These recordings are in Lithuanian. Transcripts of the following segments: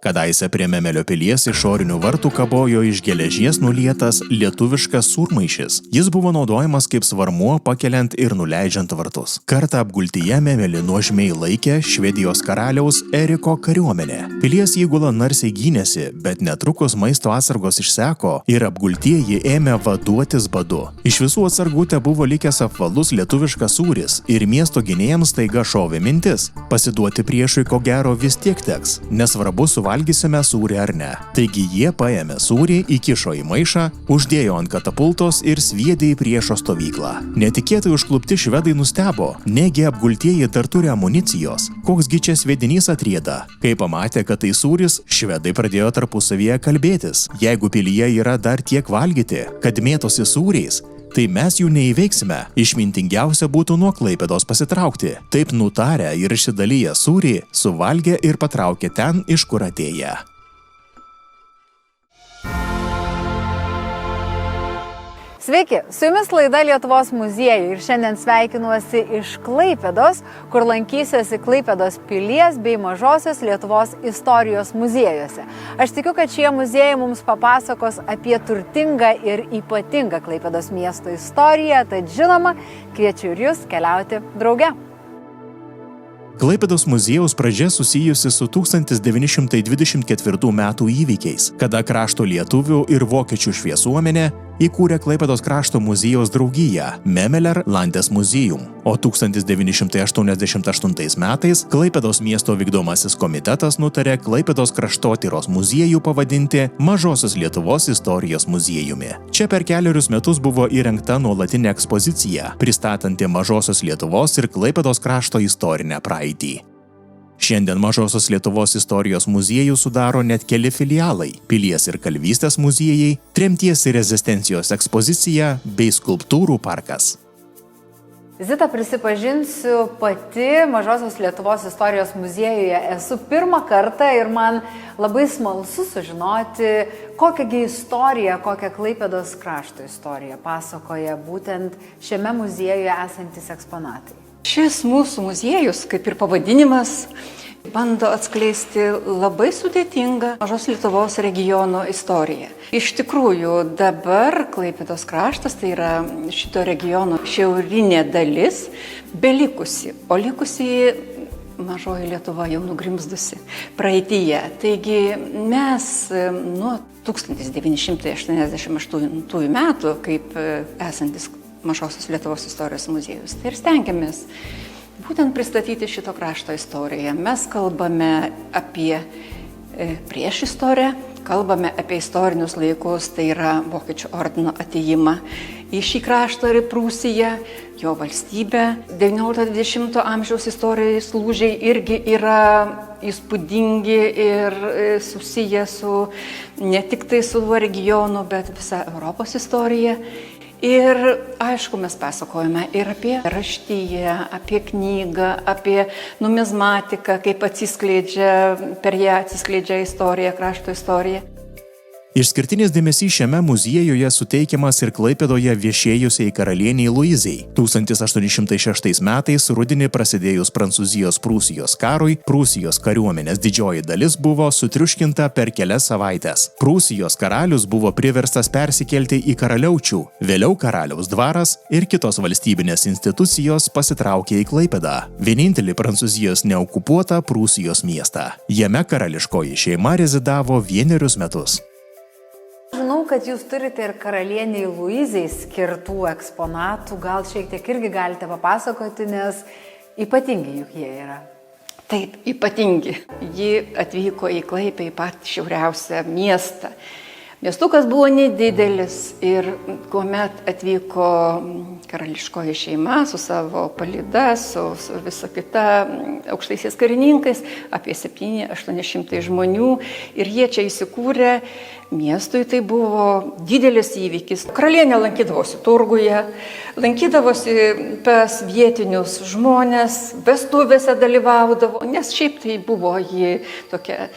Kadaise prie Memelio pilies išorinių vartų kabojo iš geležies nulietas lietuviškas sūrmaišis. Jis buvo naudojamas kaip svarmuo pakeliant ir nuleidžiant vartus. Kartą apgultyje Memelį nuožmiai laikė Švedijos karaliaus Eriko kariuomenė. Pilies įgula narsiai gynėsi, bet netrukus maisto atsargos išseko ir apgultieji ėmė vaduotis badu. Iš visų atsargų tebuvo likęs apvalus lietuviškas sūris ir miesto gynėjams staiga šovė mintis. Pasiduoti priešui ko gero vis tiek teks, nesvarbu suvalgysime sūrį ar ne. Taigi jie paėmė sūrį, įkišo į maišą, uždėjo ant katapultos ir sviedė į priešo stovyklą. Netikėtai užklupti švedai nustebo, negi apgultieji dar turi amunicijos. Koksgi čia sviedinys atrieda? Kai pamatė, kad tai sūris, švedai pradėjo tarpusavyje kalbėtis. Jeigu pilyje yra dar tiek valgyti, kad mėtosi sūriais, tai mes jų neįveiksime. Išmintingiausia būtų nuo Klaipėdos pasitraukti. Taip nutarę ir išsidaliję sūrį, suvalgė ir patraukė ten, iš kur atėję. Sveiki, su jumis laida Lietuvos muziejų ir šiandien sveikinuosi iš Klaipėdos, kur lankysiuosi Klaipėdos pilies bei Mažosios Lietuvos istorijos muziejuose. Aš tikiu, kad šie muziejai mums papasakos apie turtingą ir ypatingą Klaipėdos miesto istoriją, tad žinoma, kviečiu ir jūs keliauti drauge. Klaipėdos muziejaus pradžia susijusi su 1924 metų įvykiais, kada krašto lietuvių ir vokiečių šviesuomenė įkūrė Klaipėdos krašto muziejaus draugiją Memeler Landes Museum, o 1988 metais Klaipėdos miesto vykdomasis komitetas nutarė Klaipėdos kraštotyros muziejų pavadinti Mažosios Lietuvos istorijos muziejumi. Čia per kelerius metus buvo įrengta nuolatinė ekspozicija, pristatanti Mažosios Lietuvos ir Klaipėdos krašto istorinę praeitį. Šiandien Mažosios Lietuvos istorijos muziejų sudaro net keli filialai – Pilies ir Kalvystės muziejai, Tremties ir rezistencijos ekspozicija bei skulptūrų parkas. Zita, prisipažinsiu, pati Mažosios Lietuvos istorijos muziejuje esu pirmą kartą ir man labai smalsu sužinoti, kokią istoriją, kokią Klaipėdos krašto istoriją pasakoja būtent šiame muziejuje esantis eksponatai. Šis mūsų muziejus, kaip ir pavadinimas, bando atskleisti labai sudėtingą Mažos Lietuvos regiono istoriją. Iš tikrųjų, dabar Klaipėdos kraštas, tai yra šito regiono šiaurinė dalis, belikusi, o likusi Mažoji Lietuva jau nugrimzdusi praeityje. Taigi mes nuo 1988 metų, kaip esantis Mažosios Lietuvos istorijos muziejus, tai ir stengiamės būtent pristatyti šito krašto istoriją. Mes kalbame apie priešistorę, kalbame apie istorinius laikus, tai yra Vokiečių ordino atėjimą į šį kraštą ir Prūsiją, jo valstybę. 19-20 amžiaus istorijos lūžiai irgi yra įspūdingi ir susiję su ne tik tai su regionu, bet visa Europos istorija. Ir aišku, mes pasakojame ir apie raštiją, apie knygą, apie numizmatiką, kaip per ją atsiskleidžia istorija, krašto istorija. Išskirtinis dėmesys šiame muziejuje suteikiamas ir Klaipėdoje viešėjusiai karalieniai Luizai. 1806 metais rudenį prasidėjus Prancūzijos-Prūsijos karui, Prūsijos kariuomenės didžioji dalis buvo sutriuškinta per kelias savaites. Prūsijos karalius buvo priverstas persikelti į Karaliaučių, vėliau karaliaus dvaras ir kitos valstybinės institucijos pasitraukė į Klaipėdą, vienintelį Prancūzijos neokupuotą Prūsijos miestą. Jame karališkoji šeima rezidavo vienerius metus. Žinau, kad jūs turite ir karalieniai Luizai skirtų eksponatų, gal šiek tiek irgi galite papasakoti, nes ypatingi juk jie yra. Taip, ypatingi. Ji atvyko į Klaipėdą, į patį šiauriausią miestą. Miestukas buvo nedidelis ir kuomet atvyko karališkoji šeima su savo palyda, su visa kita aukštaisiais karininkais, apie 700-800 žmonių, ir jie čia įsikūrė. Miestui tai buvo didelis įvykis. Karalienė lankydavosi turguje, lankydavosi pas vietinius žmonės, vestuvėse dalyvaudavo, nes šiaip tai buvo ji tokia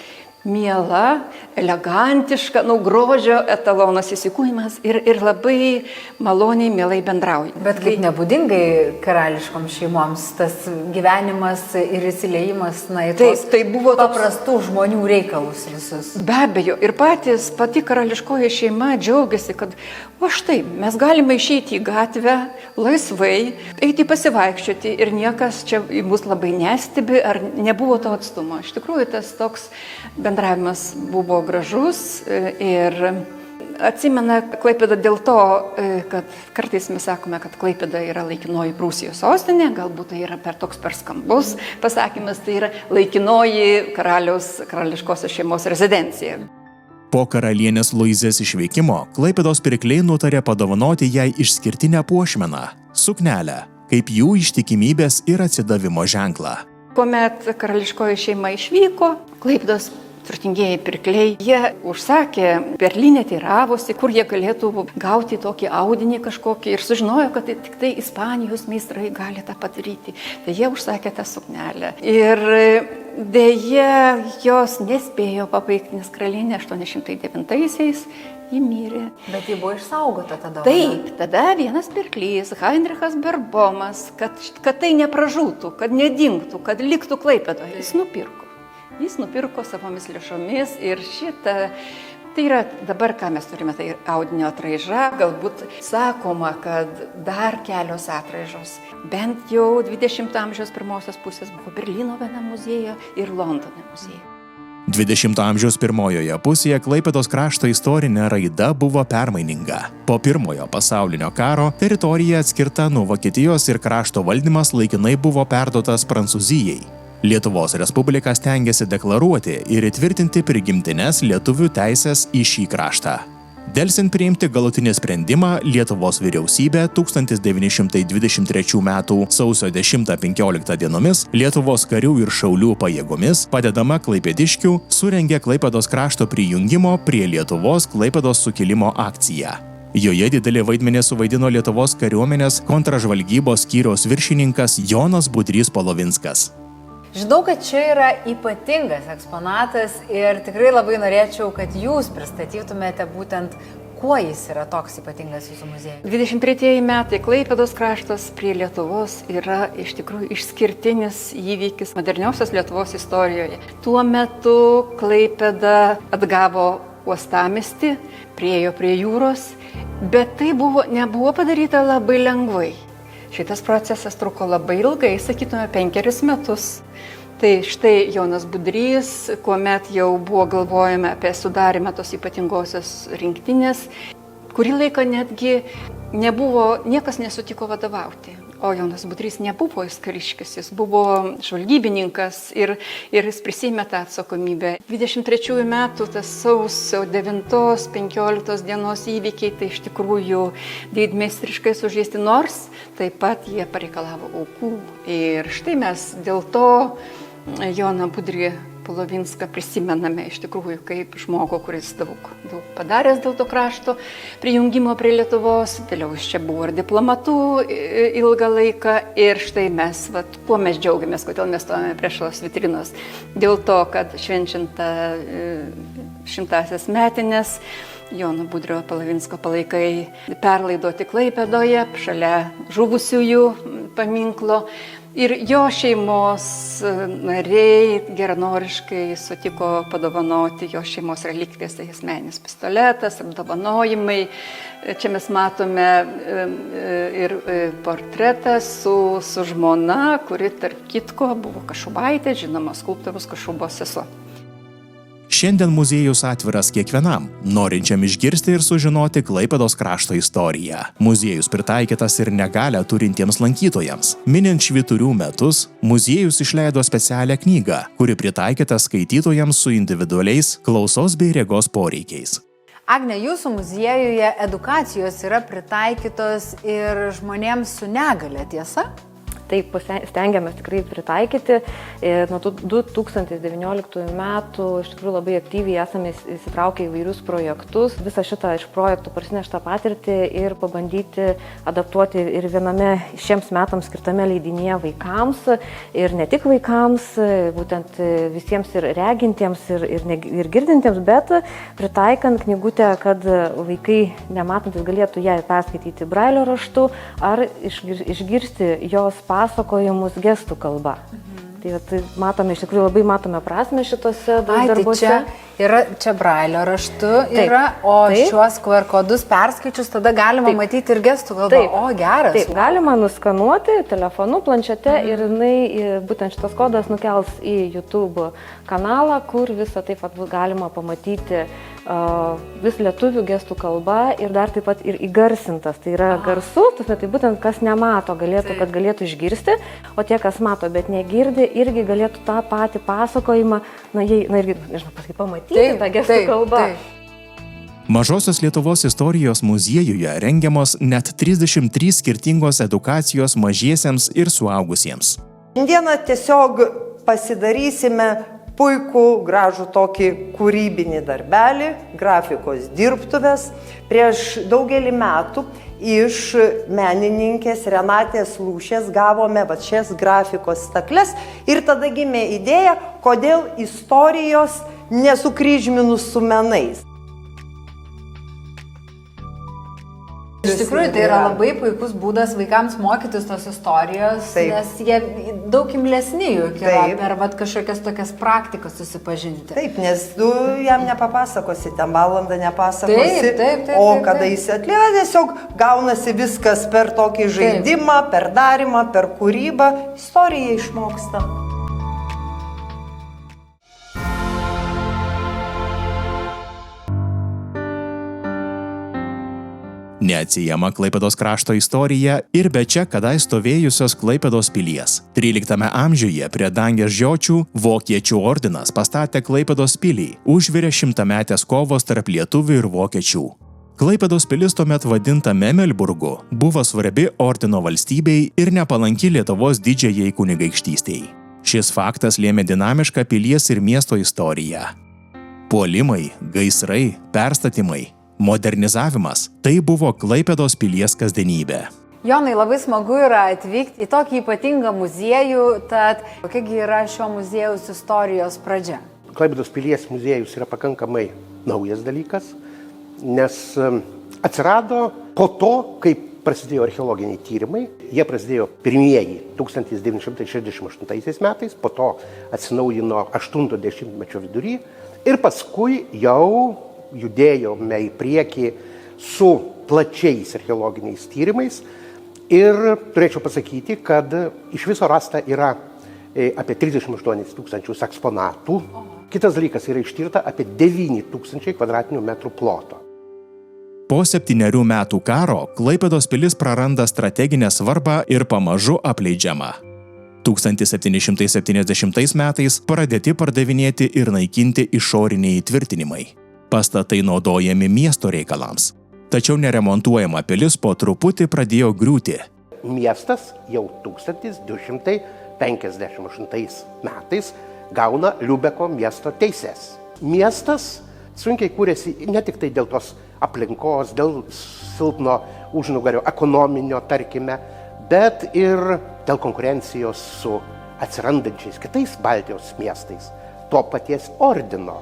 miela, elegantiška, grožio etalonas įsikūnimas ir labai maloniai, mielai bendrauja. Bet kaip nebūdingai karališkom šeimoms tas gyvenimas ir įsileimas į tos tai buvo paprastų žmonių reikalus visus. Be abejo, ir pati karališkoji šeima džiaugiasi, kad štai, mes galime išeiti į gatvę laisvai, eiti pasivaikščioti ir niekas čia mus labai nestebi, ar nebuvo to atstumo. Iš tikrųjų, tas toks bendravimas buvo gražus ir atsimena Klaipėda dėl to, kad kartais mes sakome, kad Klaipėda yra laikinoji Prūsijos sostinė, galbūt tai yra per skambus pasakymas, tai yra laikinoji karališkosios šeimos rezidencija. Po karalienės Luizės išvykimo Klaipėdos pirkliai nutarė padovanoti jai išskirtinę puošmeną – suknelę, kaip jų ištikimybės ir atsidavimo ženklą. Kuomet karališkoji šeima išvyko, Klaipėdos turtingieji pirkliai, jie užsakė Berlyne, teiravosi, kur jie galėtų gauti tokį audinį kažkokį ir sužinojo, kad tik tai Ispanijos meistrai gali tą padaryti. Tai jie užsakė tą suknelę. Ir dėja jos nespėjo pabaigti, nes karalienė 809-aisiais ji mirė. Bet ji buvo išsaugota tada. Taip, tada vienas pirklys, Heinrichas Berbomas, kad tai nepražūtų, kad nedingtų, kad liktų Klaipėdoje, jis nupirko savomis lėšomis ir tai yra dabar, ką mes turime, tai audinio atraiža, galbūt sakoma, kad dar kelios atraižos, bent jau 20 amžiaus pirmosios pusės buvo Berlyno viename muziejuje ir Londone muziejuje. 20 amžiaus pirmojoje pusėje Klaipėdos krašto istorinė raida buvo permaininga. Po Pirmojo pasaulinio karo teritorija atskirta nuo Vokietijos ir krašto valdymas laikinai buvo perduotas Prancūzijai. Lietuvos Respublika stengiasi deklaruoti ir įtvirtinti prigimtines lietuvių teisės į šį kraštą. Delsiant priimti galutinį sprendimą, Lietuvos vyriausybė 1923 m. sausio 10-15 dienomis Lietuvos karių ir šaulių pajėgomis, padedama klaipėdiškių, surengė Klaipėdos krašto prijungimo prie Lietuvos Klaipėdos sukilimo akciją. Joje didelį vaidmenį suvaidino Lietuvos kariuomenės kontražvalgybos skyriaus viršininkas Jonas Budrys Polovinskas. Žinau, kad čia yra ypatingas eksponatas ir tikrai labai norėčiau, kad jūs pristatytumėte būtent, kuo jis yra toks ypatingas jūsų muziejuje. 23 metai Klaipėdos kraštas prie Lietuvos yra iš tikrųjų išskirtinis įvykis moderniosios Lietuvos istorijoje. Tuo metu Klaipėda atgavo uostamiestį, priėjo prie jūros, bet tai nebuvo padaryta labai lengvai. Šitas procesas truko labai ilgai, sakytume, 5 metus. Tai štai Jonas Budrys, kuomet jau buvo galvojama apie sudarimą tos ypatingosios rinktinės, kurį laiką netgi niekas nesutiko vadovauti. O Jonas Budrys nebuvo kariškis, jis buvo žvalgybininkas ir jis prisėmė tą atsakomybę. 23 metų tas sausio 9-15 dienos įvykiai, tai iš tikrųjų didmeistriškai sužeisti, nors taip pat jie pareikalavo aukų. Ir štai mes dėl to Joną Budrį Polovinską prisimename iš tikrųjų kaip žmogų, kuris daug padaręs dėl to krašto prijungimo prie Lietuvos. Vėliau jis čia buvo ir diplomatu ilgą laiką. Ir štai mes, kuo mes džiaugiamės, kodėl mes stovime prie šios vitrinos. Dėl to, kad švenčiant 100-asias metinės Jono Budrio Polovinsko palaikai perlaidoti Klaipėdoje, šalia žuvusiųjų paminklo. Ir jo šeimos nariai geranoriškai sutiko padovanoti jo šeimos relikvijas, tai asmeninis pistoletas, apdovanojimai. Čia mes matome ir portretą su žmona, kuri tarp kitko buvo Kašubaitė, žinoma skulptorius Kašubos sesuo. Šiandien muziejus atviras kiekvienam, norinčiam išgirsti ir sužinoti Klaipėdos krašto istoriją. Muziejus pritaikytas ir negalią turintiems lankytojams. Minint švyturių metus, muziejus išleido specialią knygą, kuri pritaikyta skaitytojams su individualiais klausos bei regos poreikiais. Agne, jūsų muziejuje edukacijos yra pritaikytos ir žmonėms su negale, tiesa? taip stengiamės tikrai pritaikyti. Nuo 2019 metų iš tikrųjų labai aktyviai esame įsitraukę įvairius projektus. Visą šitą iš projektų parsineštą patirtį ir pabandyti adaptuoti ir viename šiems metams skirtame leidinyje vaikams ir ne tik vaikams, būtent visiems ir regintiems, ir girdintiems, bet pritaikant knygutę, kad vaikai nematantis galėtų ją perskaityti brailio raštu ar išgirsti jos pasakojimus gestų kalba. Tai matome, iš tikrųjų labai matome prasmę šitose darbuose. Čia brailio raštu yra, o šiuos QR kodus perskaičius tada galima matyti ir gestų kalbą. O, geras. Taip, galima nuskanuoti telefonu, planšete ir būtent šitas kodas nukels į YouTube kanalą, kur visą taip pat bus galima pamatyti vis lietuvių gestų kalba ir dar taip pat ir įgarsintas. Tai yra garsu, tai būtent kas nemato, kad galėtų išgirsti, o tie, kas mato, bet negirdi, irgi galėtų tą patį pasakojimą, irgi, nežinau, pamatyti tą gestų kalbą. Mažosios Lietuvos istorijos muziejuje rengiamos net 33 skirtingos edukacijos mažiesiems ir suaugusiems. Šiandieną tiesiog pasidarysime puikų, gražų tokį kūrybinį darbelį, grafikos dirbtuvės. Prieš daugelį metų iš menininkės Renatės Lūšės gavome šias grafikos stakles ir tada gimė idėja, kodėl istorijos nesukryžminus su menais. Iš tikrųjų, tai yra labai puikus būdas vaikams mokytis tos istorijos, nes jie daug imlesni juk yra per kažkokias tokias praktikas susipažinti. Taip, nes tu jam nepapasakosi, ten valandą nepasakosi, o kada jis atlieka, tiesiog gaunasi viskas per tokį žaidimą, per darimą, per kūrybą, istorija išmoksta. Neatsiejama Klaipėdos krašto istorija ir be čia kadai stovėjusios Klaipėdos pilies. 13 amžiuje prie Dangės žiočių Vokiečių ordinas pastatė Klaipėdos pilį, užvirė 100-metės kovos tarp lietuvių ir vokiečių. Klaipėdos pilis tuomet vadinta Memelburgu buvo svarbi ordino valstybei ir nepalanki Lietuvos didžiajai kunigaikštystei. Šis faktas lėmė dinamišką pilies ir miesto istoriją. Puolimai, gaisrai, perstatymai, modernizavimas – tai buvo Klaipėdos pilies kasdienybė. Jonai, labai smagu yra atvykti į tokį ypatingą muziejų, tad kokiagi yra šio muziejaus istorijos pradžia? Klaipėdos pilies muziejus yra pakankamai naujas dalykas, nes atsirado po to, kai prasidėjo archeologiniai tyrimai. Jie prasidėjo pirmieji 1968 metais, po to atsinaujino 80-mečio vidury ir paskui jau judėjome į priekį su plačiais archeologiniais tyrimais ir turėčiau pasakyti, kad iš viso rasta yra apie 38 tūkstančius eksponatų. Kitas dalykas yra ištirta apie 9 tūkstančiai kvadratinių metrų ploto. Po 7 metų karo Klaipėdos pilis praranda strateginę svarbą ir pamažu apleidžiama. 1770 metais pradėti pardavinėti ir naikinti išoriniai įtvirtinimai. Pastatai naudojami miesto reikalams. Tačiau neremontuojama pilis po truputį pradėjo griūti. Miestas jau 1258 metais gauna Liubeko miesto teises. Miestas sunkiai kūrėsi ne tik tai dėl tos aplinkos, dėl silpno užnugario ekonominio, tarkime, bet ir dėl konkurencijos su atsirandančiais kitais Baltijos miestais, to paties ordino.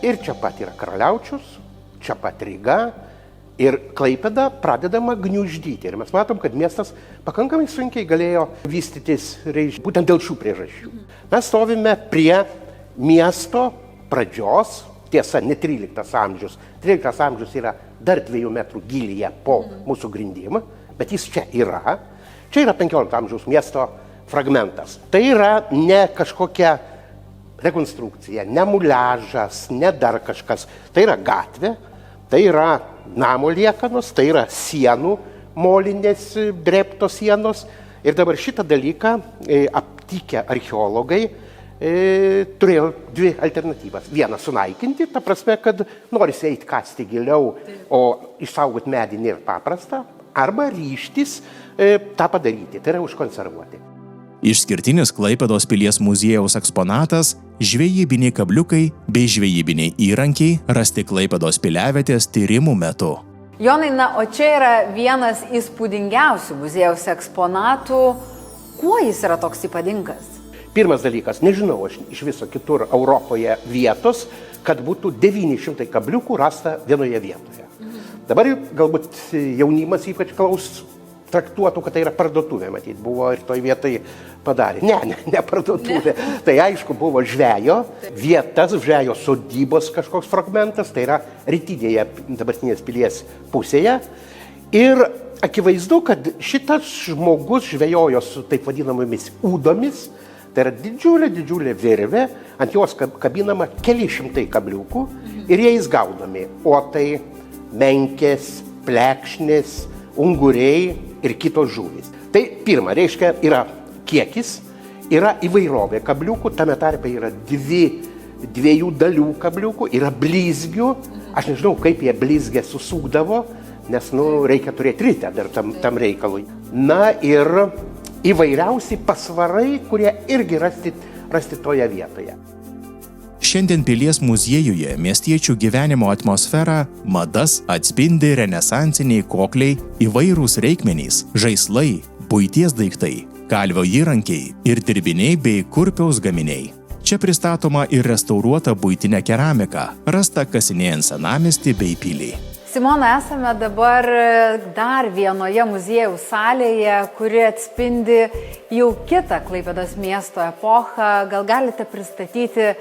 Ir čia pat yra Karaliaučius, čia pat Ryga ir Klaipėda pradedama gniuždyti. Ir mes matom, kad miestas pakankamai sunkiai galėjo vystytis būtent dėl šių priežasčių. Mes stovime prie miesto pradžios, tiesa, ne 13 amžius. 13 amžius yra dar 2 metrų gylyje po mūsų grindimą, bet jis čia yra. Čia yra 15 amžiaus miesto fragmentas. Tai yra ne kažkokia rekonstrukcija, ne muliažas, ne dar kažkas. Tai yra gatvė, tai yra namo liekanos, tai yra sienų molinės drėbtos sienos. Ir dabar šitą dalyką aptikę archeologai turėjo 2 alternatyvas. Vieną sunaikinti, ta prasme, kad norisi eiti kasti giliau, o išsaugoti medį nėra paprasta, arba ryžtis tą padaryti, tai yra užkonservuoti. Išskirtinis Klaipėdos pilies muziejaus eksponatas – žvejybiniai kabliukai bei žvejybiniai įrankiai rasti Klaipėdos piliavietės tyrimų metu. Jonai, o čia yra vienas įspūdingiausių muziejaus eksponatų. Kuo jis yra toks ypatingas? Pirmas dalykas, nežinau aš iš viso kitur Europoje vietos, kad būtų 900 kabliukų rasta vienoje vietoje. Dabar galbūt jaunimas ypač traktuotų, kad tai yra parduotuvė, matyt, buvo ir toj vietai padarė. Ne parduotuvė. Tai aišku, buvo žvejo vietas, žvejo sodybos kažkoks fragmentas, tai yra rytinėje dabartinės pilies pusėje. Ir akivaizdu, kad šitas žmogus žvejojo su taip vadinamomis ūdomis, tai yra didžiulė virvė, ant jos kabinama keli šimtai kabliukų ir jais gaunami otai, menkės, plekšnės, unguriai ir kitos žuvys. Tai pirma, reiškia, yra kiekis, yra įvairovė kabliukų, tame tarpe yra dviejų dalių kabliukų, yra blizgių, aš nežinau, kaip jie blizgę susukdavo, nes, reikia turėti rytę dar tam reikalui. Na ir įvairiausi pasvarai, kurie irgi rasti toje vietoje. Šiandien pilies muziejuje miestiečių gyvenimo atmosferą, madas atspindi renesansiniai kokliai, įvairūs reikmenys, žaislai, buities daiktai, kalvio įrankiai ir dirbiniai bei kurpiaus gaminiai. Čia pristatoma ir restauruota buitinė keramika, rasta kasinėjant senamiestį bei pilį. Simona, esame dabar dar vienoje muziejaus salėje, kuri atspindi jau kitą Klaipėdos miesto epochą. Gal galite pristatyti,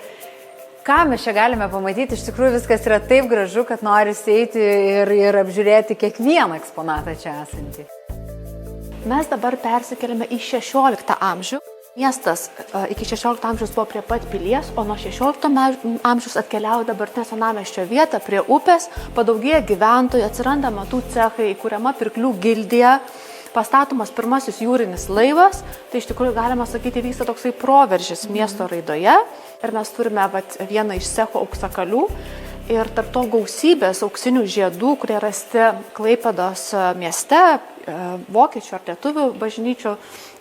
ką mes čia galime pamatyti? Iš tikrųjų viskas yra taip gražu, kad norisi eiti ir apžiūrėti kiekvieną eksponatą čia esantį. Mes dabar persikeliame į 16 amžių. Miestas iki 16 amžiaus buvo prie pat pilies, o nuo 16 amžiaus atkeliavo dabartinė senamiesčio vieta prie upės, padaugėja gyventojų, atsiranda amatų cechai, įkuriama pirklių gildija, pastatomas pirmasis jūrinis laivas, tai iš tikrųjų galima sakyti vyksta toksai proveržis miesto raidoje ir mes turime vieną iš cecho auksakalių ir tarp to gausybės auksinių žiedų, kurie rasti Klaipėdos mieste, vokiečių ar lietuvių bažnyčių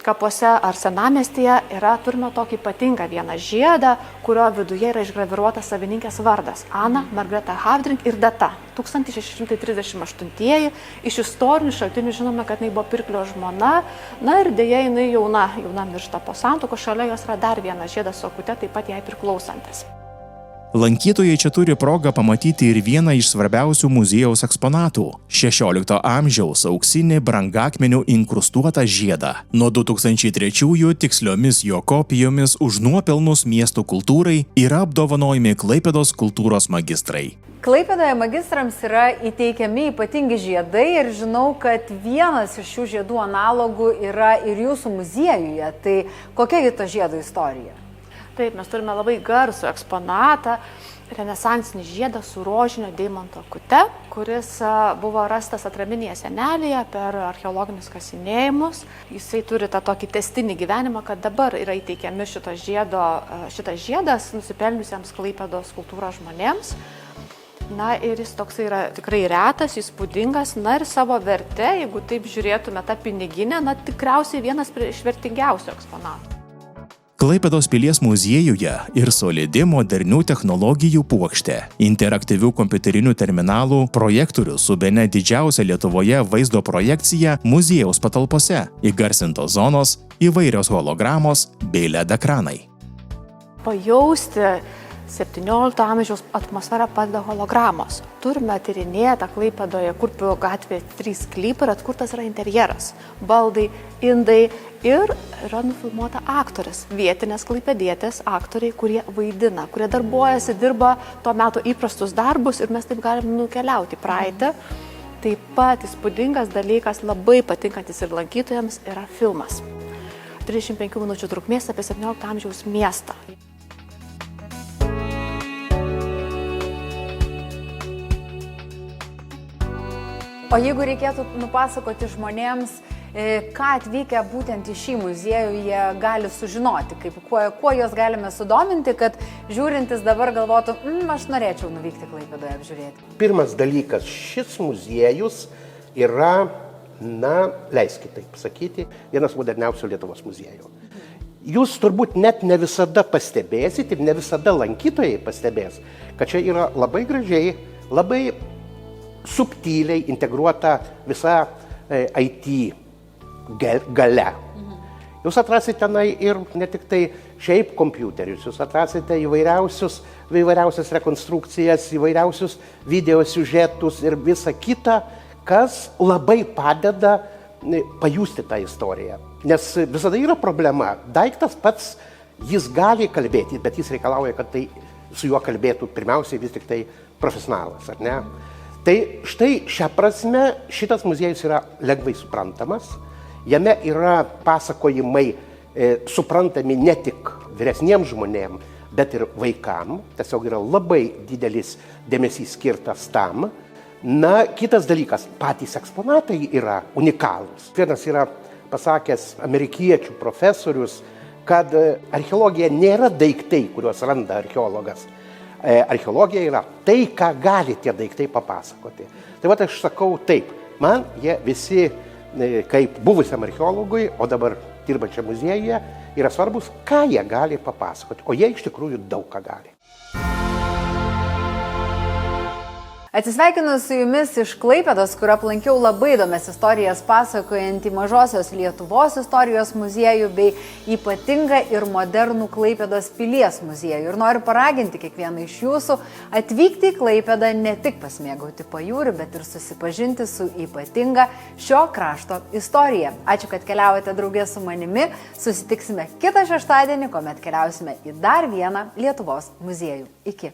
kapuose ar senamiestyje, turime tokį ypatingą vieną žiedą, kurio viduje yra išgraviruotas savininkės vardas – Ana Margreta Havdring ir data – 1638. Iš istorinių šaltinių žinome, kad jinai buvo pirklio žmona, na ir dėja jinai jauna miršta po santuokos, šalia jos yra dar vienas žiedas su akute, taip pat jai priklausantis. Lankytojai čia turi progą pamatyti ir vieną iš svarbiausių muziejaus eksponatų – 16 amžiaus auksinį brangakmenių inkrustuotą žiedą. Nuo 2003-ųjų tiksliomis jo kopijomis už nuopelnus miesto kultūrai yra apdovanojami Klaipėdos kultūros magistrai. Klaipėdoje magistrams yra įteikiami ypatingi žiedai ir žinau, kad vienas iš šių žiedų analogų yra ir jūsų muziejuje. Tai kokia to žiedo istorija? Taip, mes turime labai garsų eksponatą, renesansinį žiedą su rožinio deimanto akute, kuris buvo rastas atraminėje senelėje per archeologinius kasinėjimus. Jisai turi tą tokį testinį gyvenimą, kad dabar yra įteikiami šitas žiedas nusipelniusiems Klaipėdos kultūros žmonėms. Na ir jis toks yra tikrai retas, įspūdingas, na ir savo verte, jeigu taip žiūrėtume tą piniginę, tikriausiai vienas iš vertingiausių eksponatų. Klaipėdos pilies muziejuje ir solidi modernių technologijų puokštė, interaktyvių kompiuterinių terminalų, projektorių su bene didžiausia Lietuvoje vaizdo projekcija muziejaus patalpose, įgarsintos zonos, įvairios hologramos bei LED ekranai. Pajausti 17 amžiaus atmosferą padeda hologramos. Turime tyrinėtą Klaipėdoje Kurpių gatvėje 3 sklypai ir atkurtas yra interjeras, baldai, indai ir yra nufilmuota aktorės, vietinės klaipėdietės aktoriai, kurie vaidina, kurie darbuojasi, dirba tuo metu įprastus darbus ir mes taip galim nukeliauti į praeitį. Taip pat įspūdingas dalykas, labai patinkantis ir lankytojams, yra filmas. 35 minučių trukmės apie 17 amžiaus miestą. O jeigu reikėtų nupasakoti žmonėms, ką atvykę būtent į šį muziejų jie gali sužinoti, kuo juos galime sudominti, kad žiūrintis dabar galvotų, aš norėčiau nuvykti Klaipėdoje apžiūrėti. Pirmas dalykas, šis muziejus yra, leiskit taip sakyti, vienas moderniausių Lietuvos muziejų. jūs turbūt net ne visada pastebėsit ir ne visada lankytojai pastebės, kad čia yra labai gražiai, labai subtiliai integruota visa IT galia. Jūs atrasite tenai ir ne tik tai šiaip kompiuterius, jūs atrasite įvairiausias rekonstrukcijas, įvairiausius video siužetus ir visa kita, kas labai padeda pajusti tą istoriją. Nes visada yra problema. Daiktas pats, jis gali kalbėti, bet jis reikalauja, kad tai su juo kalbėtų pirmiausiai vis tik tai profesionalas, ar ne? Tai štai šią prasme šitas muziejus yra lengvai suprantamas. Jame yra pasakojimai suprantami ne tik vyresniems žmonėm, bet ir vaikam. Tiesiog yra labai didelis dėmesys skirtas tam. Na, kitas dalykas, patys eksponatai yra unikalūs. Vienas yra pasakęs amerikiečių profesorius, kad archeologija nėra daiktai, kuriuos randa archeologas. Archeologija yra tai, ką gali tie daiktai papasakoti. Tai va, aš sakau taip, man jie visi kaip buvusiam archeologui, o dabar dirbančiam muziejuje, yra svarbus, ką jie gali papasakoti, o jie iš tikrųjų daug ką gali. Atsisveikinu su jumis iš Klaipėdos, kur aplankiau labai įdomias istorijas pasakojantį Mažosios Lietuvos istorijos muziejų bei ypatingą ir modernų Klaipėdos pilies muziejų. Ir noriu paraginti kiekvieną iš jūsų atvykti į Klaipėdą ne tik pasimėgauti pajūriu, bet ir susipažinti su ypatinga šio krašto istorija. Ačiū, kad keliaujate draugė su manimi. Susitiksime kitą šeštadienį, kuomet keliausime į dar vieną Lietuvos muziejų. Iki.